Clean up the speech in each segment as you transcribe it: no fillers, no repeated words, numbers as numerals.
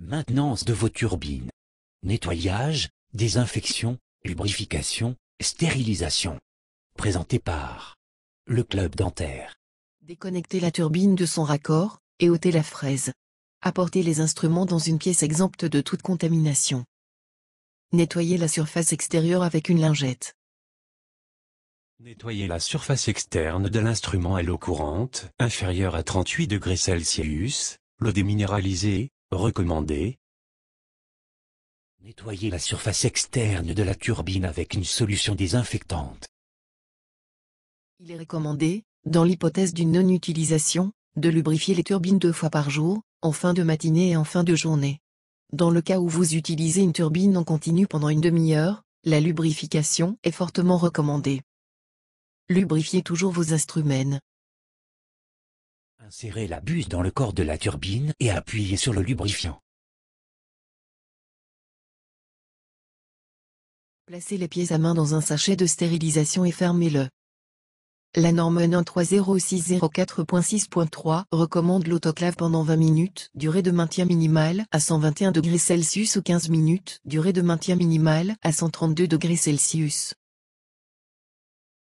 Maintenance de vos turbines. Nettoyage, désinfection, lubrification, stérilisation. Présenté par le Club Dentaire. Déconnectez la turbine de son raccord, et ôtez la fraise. Apportez les instruments dans une pièce exempte de toute contamination. Nettoyez la surface extérieure avec une lingette. Nettoyez la surface externe de l'instrument à l'eau courante, inférieure à 38 degrés Celsius, l'eau déminéralisée, recommandée. Nettoyez la surface externe de la turbine avec une solution désinfectante. Il est recommandé, dans l'hypothèse d'une non-utilisation, de lubrifier les turbines 2 fois par jour, en fin de matinée et en fin de journée. Dans le cas où vous utilisez une turbine en continu pendant une demi-heure, la lubrification est fortement recommandée. Lubrifiez toujours vos instruments. Insérez la buse dans le corps de la turbine et appuyez sur le lubrifiant. Placez les pièces à main dans un sachet de stérilisation et fermez-le. La norme 1306004.6.3 recommande l'autoclave pendant 20 minutes, durée de maintien minimale à 121 degrés Celsius ou 15 minutes, durée de maintien minimale à 132 degrés Celsius.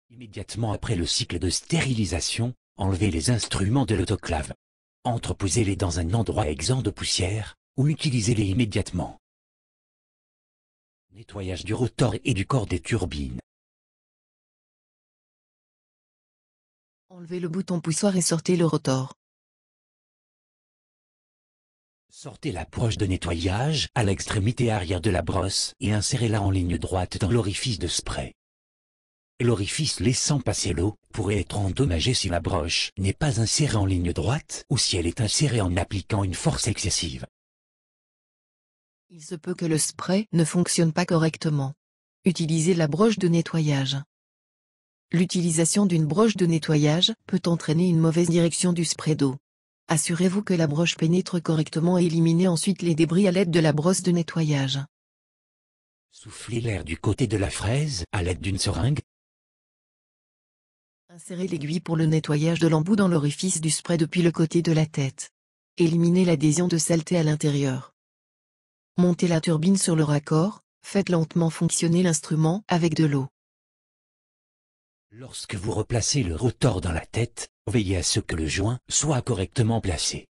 Immédiatement après le cycle de stérilisation, enlevez les instruments de l'autoclave. Entreposez-les dans un endroit exempt de poussière, ou utilisez-les immédiatement. Nettoyage du rotor et du corps des turbines. Enlevez le bouton poussoir et sortez le rotor. Sortez la broche de nettoyage à l'extrémité arrière de la brosse et insérez-la en ligne droite dans l'orifice de spray. L'orifice laissant passer l'eau pourrait être endommagé si la broche n'est pas insérée en ligne droite ou si elle est insérée en appliquant une force excessive. Il se peut que le spray ne fonctionne pas correctement. Utilisez la broche de nettoyage. L'utilisation d'une broche de nettoyage peut entraîner une mauvaise direction du spray d'eau. Assurez-vous que la broche pénètre correctement et éliminez ensuite les débris à l'aide de la brosse de nettoyage. Soufflez l'air du côté de la fraise à l'aide d'une seringue. Insérez l'aiguille pour le nettoyage de l'embout dans l'orifice du spray depuis le côté de la tête. Éliminez l'adhésion de saleté à l'intérieur. Montez la turbine sur le raccord, faites lentement fonctionner l'instrument avec de l'eau. Lorsque vous replacez le rotor dans la tête, veillez à ce que le joint soit correctement placé.